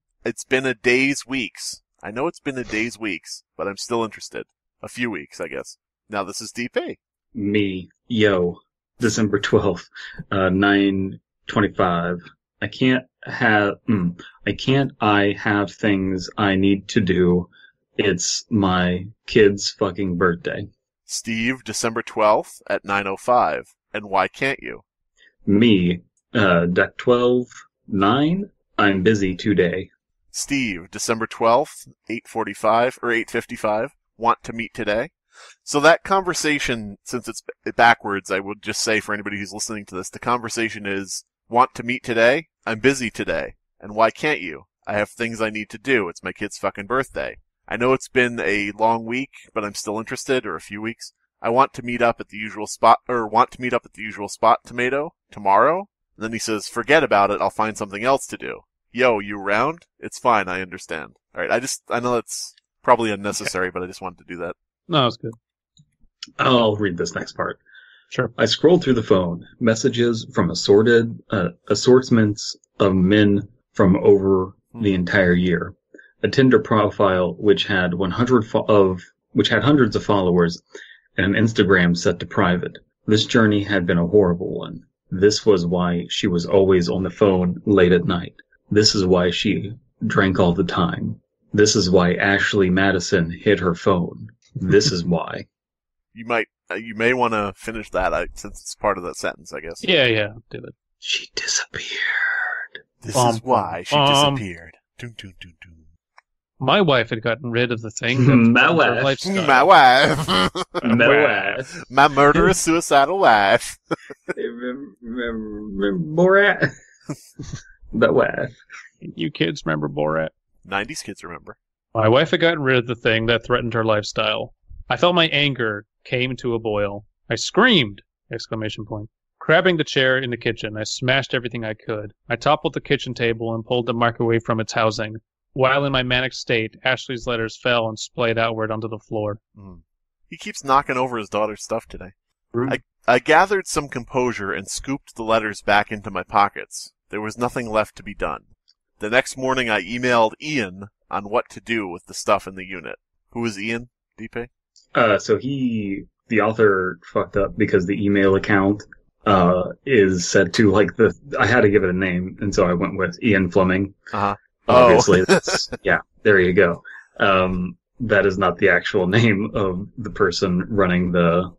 day's weeks. I know it's been a day's weeks, but I'm still interested. A few weeks, I guess. Now this is DP. Me. Yo. December 12th. 9:25. I can't have things I need to do. It's my kid's fucking birthday. Steve, December 12th at 9:05. And why can't you? Me. Deck 12. 9. I'm busy today. Steve, December 12th, 8:45 or 8:55. Want to meet today? So that conversation, since it's backwards, I would just say for anybody who's listening to this, the conversation is, want to meet today? I'm busy today. And why can't you? I have things I need to do. It's my kid's fucking birthday. I know it's been a long week, but I'm still interested, or a few weeks. I want to meet up at the usual spot, Tomato, tomorrow? And then he says, forget about it, I'll find something else to do. Yo, you around? It's fine, I understand. Alright, I know that's probably unnecessary, but I just wanted to do that. No, it's good. I'll read this next part. Sure. I scrolled through the phone. Messages from assortments of men from over the entire year. A Tinder profile which had hundreds of followers, and an Instagram set to private. This journey had been a horrible one. This was why she was always on the phone late at night. This is why she drank all the time. This is why Ashley Madison hid her phone. This is why. You may want to finish that, since it's part of that sentence, I guess. Yeah, do it. She disappeared. This is why she disappeared. Doom, doom, doom, doom. My wife had gotten rid of the thing. That My threatened her wife. lifestyle. My wife. My wife. My murderous, suicidal wife. Borat. The wife. You kids remember Borat? 90s kids remember. My wife had gotten rid of the thing that threatened her lifestyle. I felt my anger came to a boil. I screamed! ! Grabbing the chair in the kitchen, I smashed everything I could. I toppled the kitchen table and pulled the microwave from its housing. While in my manic state, Ashley's letters fell and splayed outward onto the floor. He keeps knocking over his daughter's stuff today. Rude. I gathered some composure and scooped the letters back into my pockets. There was nothing left to be done. The next morning I emailed Ian on what to do with the stuff in the unit. Who is Ian, DP? So the author fucked up because the email account is set to I had to give it a name, and so I went with Ian Fleming. Uh-huh. Obviously, yeah, there you go. That is not the actual name of the person running the,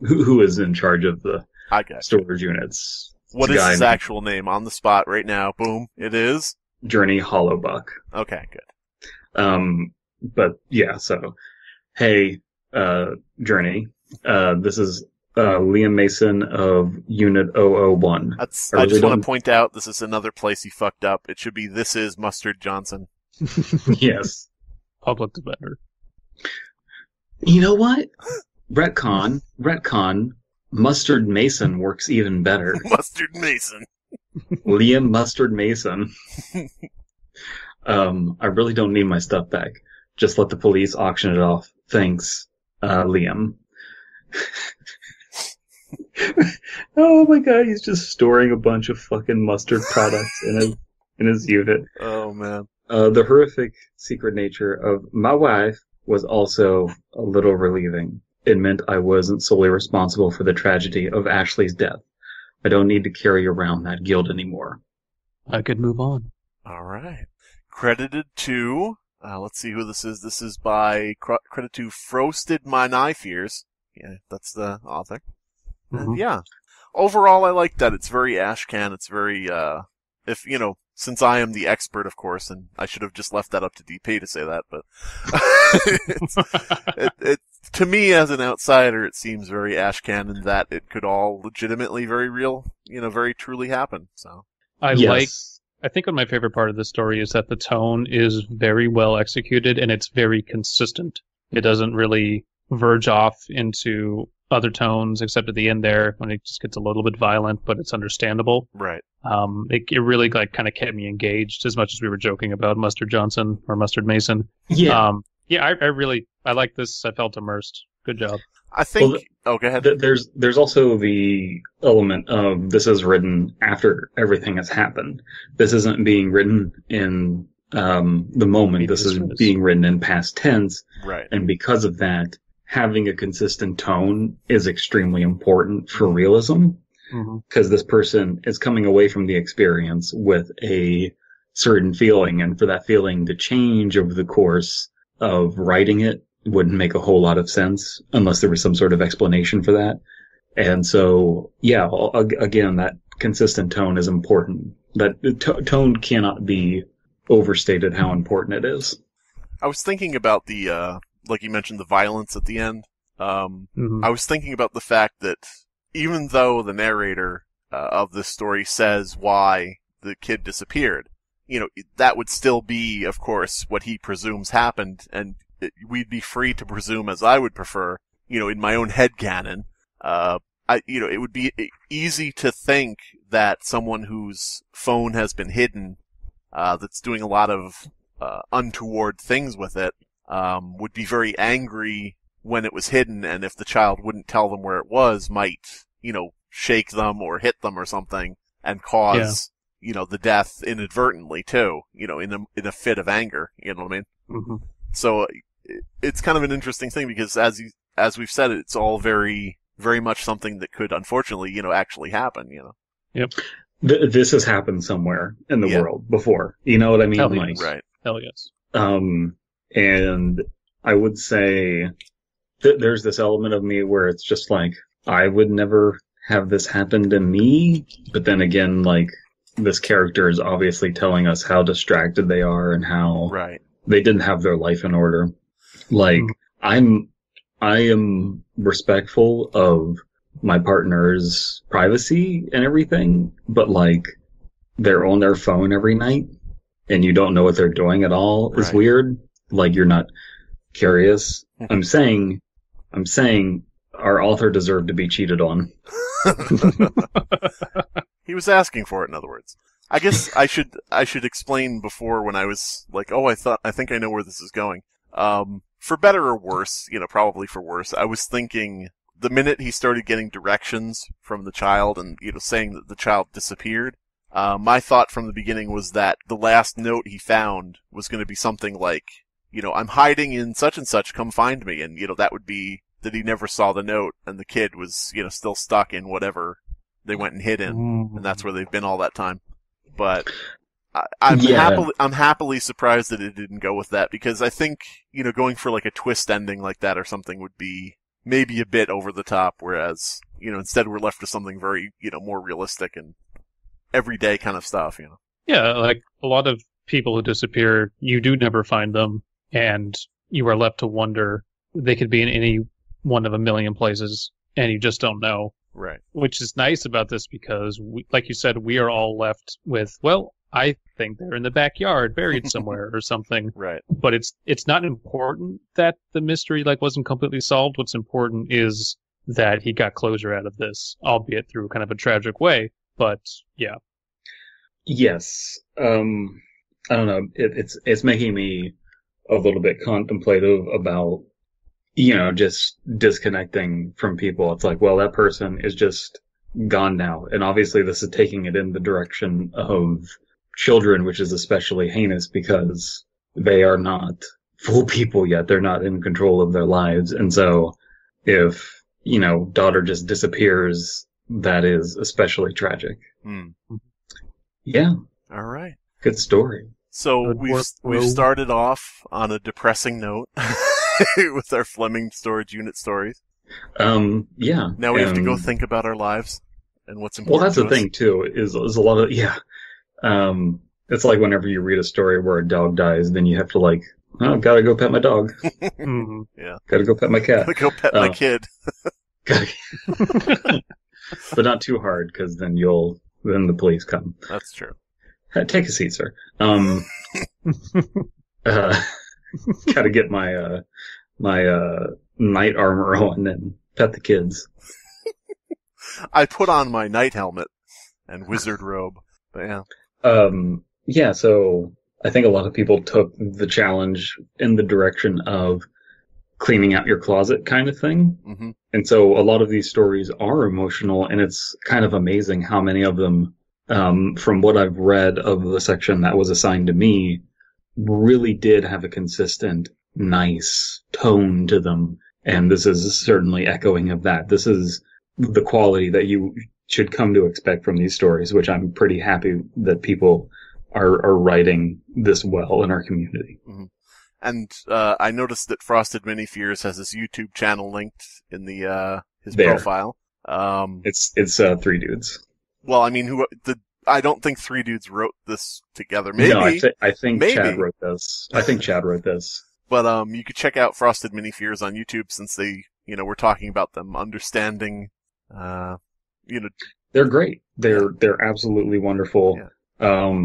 who is in charge of the storage units. What is his actual name? On the spot right now. Boom. It is? Journey Hollowbuck. Okay, good. But yeah, so, hey, Journey, this is Liam Mason of Unit 001. I just want to point out this is another place he fucked up. It should be This is Mustard Johnson. Yes. Public defender. You know what? Retcon. Mustard Mason works even better. Mustard Mason. Liam Mustard Mason. I really don't need my stuff back. Just let the police auction it off. Thanks, Liam. Oh my god, he's just storing a bunch of fucking mustard products in his unit. Oh man. The horrific secret nature of my wife was also a little relieving. It meant I wasn't solely responsible for the tragedy of Ashley's death. I don't need to carry around that guilt anymore. I could move on. Alright. Credited to, let's see who this is. This is by, credit to Frosted My Eye Fears. Yeah, that's the author. Mm-hmm. And yeah. Overall, I like that. It's very Ashcan. It's very, since I am the expert, of course, and I should have just left that up to DP to say that, but to me as an outsider, it seems very Ashcan in that it could all legitimately very real, very truly happen. So I think my favorite part of the story is that the tone is very well executed and it's very consistent. It doesn't really verge off into other tones, except at the end there when it just gets a little bit violent, but it's understandable. Right. It really like kind of kept me engaged, as much as we were joking about Mustard Johnson or Mustard Mason. Yeah. I like this. I felt immersed. Good job. I think. Go ahead. There's also the element of this is written after everything has happened. This isn't being written in the moment. This is being written in past tense. Right. And because of that, having a consistent tone is extremely important for realism. Because this person is coming away from the experience with a certain feeling, and for that feeling to change over the course of writing it wouldn't make a whole lot of sense unless there was some sort of explanation for that. And so, yeah, again, that consistent tone is important. That tone cannot be overstated how important it is. I was thinking about the, like you mentioned, the violence at the end. I was thinking about the fact that even though the narrator of this story says why the kid disappeared, that would still be, of course, what he presumes happened, and we'd be free to presume, as I would prefer, in my own headcanon. It would be easy to think that someone whose phone has been hidden, that's doing a lot of untoward things with it, would be very angry when it was hidden, and if the child wouldn't tell them where it was, might, shake them or hit them or something, and cause, the death inadvertently too, in a fit of anger, you know what I mean? So it's kind of an interesting thing because as we've said, it's all very, very much something that could unfortunately, actually happen, Yep. This has happened somewhere in the world before. You know what I mean? Hell yes. Right. Hell yes. And I would say that there's this element of me where it's just like, I would never have this happen to me. But then again, like, this character is obviously telling us how distracted they are and how they didn't have their life in order. Like, I am respectful of my partner's privacy and everything, but like, they're on their phone every night and you don't know what they're doing at all is weird. Like, you're not curious. I'm saying our author deserved to be cheated on. He was asking for it, in other words. I guess I should explain before when I was like, I think I know where this is going. For better or worse, probably for worse, I was thinking the minute he started getting directions from the child and, saying that the child disappeared, my thought from the beginning was that the last note he found was going to be something like, I'm hiding in such and such, come find me. And, that would be that he never saw the note and the kid was, still stuck in whatever they went and hid in. And that's where they've been all that time. But I'm happily surprised that it didn't go with that, because I think, going for like a twist ending like that or something would be maybe a bit over the top, whereas, instead we're left with something very, more realistic and everyday kind of stuff, Yeah, like a lot of people who disappear, you do never find them, and you are left to wonder. They could be in any one of a million places, and you just don't know. Right. Which is nice about this because, like you said, we are all left with, well, I think they're in the backyard, buried somewhere or something. Right. But it's not important that the mystery wasn't completely solved. What's important is that he got closure out of this, albeit through kind of a tragic way. But yeah. Yes. I don't know. It's making me a little bit contemplative about, just disconnecting from people. It's like, well, that person is just gone now. And obviously this is taking it in the direction of children, which is especially heinous because they are not full people yet. They're not in control of their lives. And so if, daughter just disappears, that is especially tragic. Yeah. All right. Good story. So we've started off on a depressing note with our Fleming Storage Unit stories. Yeah. Now we have to go think about our lives and what's important. Well, that's the thing too, is a lot of, it's like whenever you read a story where a dog dies, then you have to gotta go pet my dog. Yeah. Gotta go pet my cat. Gotta go pet my kid. But not too hard, because then the police come. That's true. Take a seat, sir. Gotta get my knight armor on and pet the kids. I put on my knight helmet and wizard robe. But yeah. Yeah, so I think a lot of people took the challenge in the direction of cleaning out your closet kind of thing. Mm-hmm. And so a lot of these stories are emotional, and it's kind of amazing how many of them, from what I've read of the section that was assigned to me, really did have a consistent, nice tone to them. And this is certainly echoing of that. This is the quality that you should come to expect from these stories, which I'm pretty happy that people are writing this well in our community. Mm-hmm. And I noticed that Frosted Mini Fears has his YouTube channel linked in the his profile. It's three dudes. Well, I mean, I don't think three dudes wrote this together. Maybe. No, I think maybe. Chad wrote this. I think Chad wrote this. But you could check out Frosted Mini Fears on YouTube, since they, we're talking about them understanding. They're great. They're absolutely wonderful. Yeah.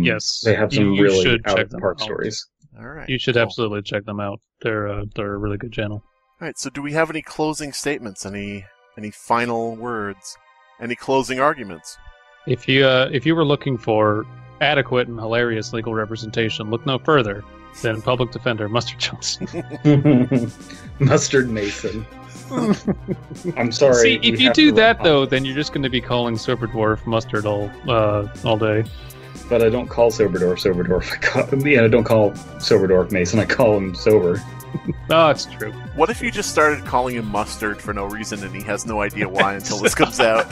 Yes, they have some you really should out check of the them park out. stories. All right. You should cool. absolutely check them out. They're a really good channel. All right. So, do we have any closing statements? Any final words? Any closing arguments? If you were looking for adequate and hilarious legal representation, look no further than Public Defender Mustard Johnson. Mustard Mason. I'm sorry. See, if you do that though, then you're just going to be calling Sober Dwarf Mustard all day. But I don't call Soberdorf. I don't call Soberdorf Mason. I call him Sober. Oh, it's true. What if you just started calling him Mustard for no reason and he has no idea why until this comes out?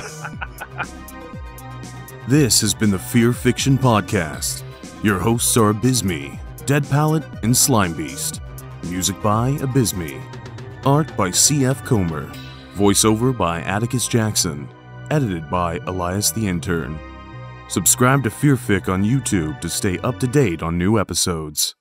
This has been the Fear Fiction Podcast. Your hosts are Abysmii, Dead Palette, and Slimebeast. Music by Abysmii. Art by C.F. Comer. Voiceover by Atticus Jackson. Edited by Elias the Intern. Subscribe to Fearfic on YouTube to stay up to date on new episodes.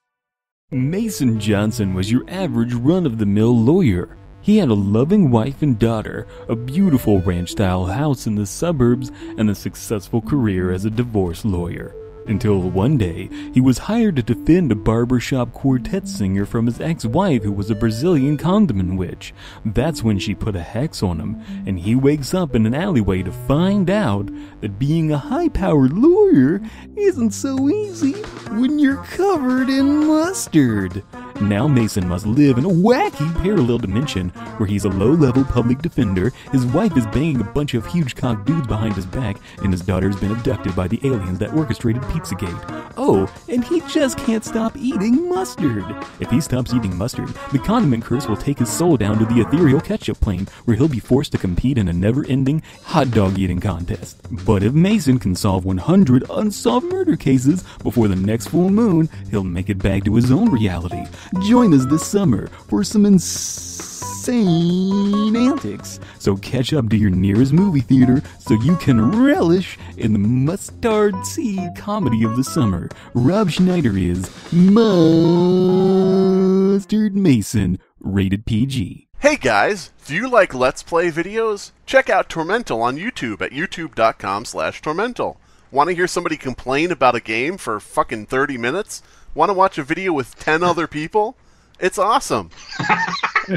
Mason Johnson was your average run-of-the-mill lawyer. He had a loving wife and daughter, a beautiful ranch-style house in the suburbs, and a successful career as a divorce lawyer. Until one day, he was hired to defend a barbershop quartet singer from his ex-wife who was a Brazilian condiment witch. That's when she put a hex on him, and he wakes up in an alleyway to find out that being a high-powered lawyer isn't so easy when you're covered in mustard. Now Mason must live in a wacky parallel dimension where he's a low-level public defender, his wife is banging a bunch of huge-cock dudes behind his back, and his daughter's been abducted by the aliens that orchestrated Pizzagate. Oh, and he just can't stop eating mustard. If he stops eating mustard, the condiment curse will take his soul down to the ethereal ketchup plane, where he'll be forced to compete in a never-ending hot dog eating contest. But if Mason can solve 100 unsolved murder cases before the next full moon, he'll make it back to his own reality. Join us this summer for some insane antics. So catch up to your nearest movie theater so you can relish in the mustard seed comedy of the summer. Rob Schneider is Mustard Mason, rated PG. Hey guys, do you like Let's Play videos? Check out Tormental on YouTube at youtube.com/Tormental. Want to hear somebody complain about a game for fucking 30 minutes? Want to watch a video with 10 other people? It's awesome.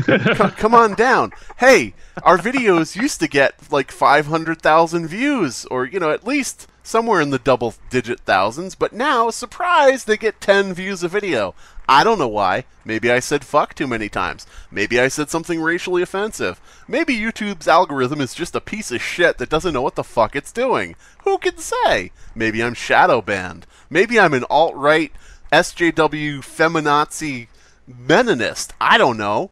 Come on down. Hey, our videos used to get like 500,000 views, or, at least somewhere in the double-digit thousands, but now, surprise, they get 10 views a video. I don't know why. Maybe I said fuck too many times. Maybe I said something racially offensive. Maybe YouTube's algorithm is just a piece of shit that doesn't know what the fuck it's doing. Who can say? Maybe I'm shadow banned. Maybe I'm an alt-right SJW feminazi Meninist. I don't know.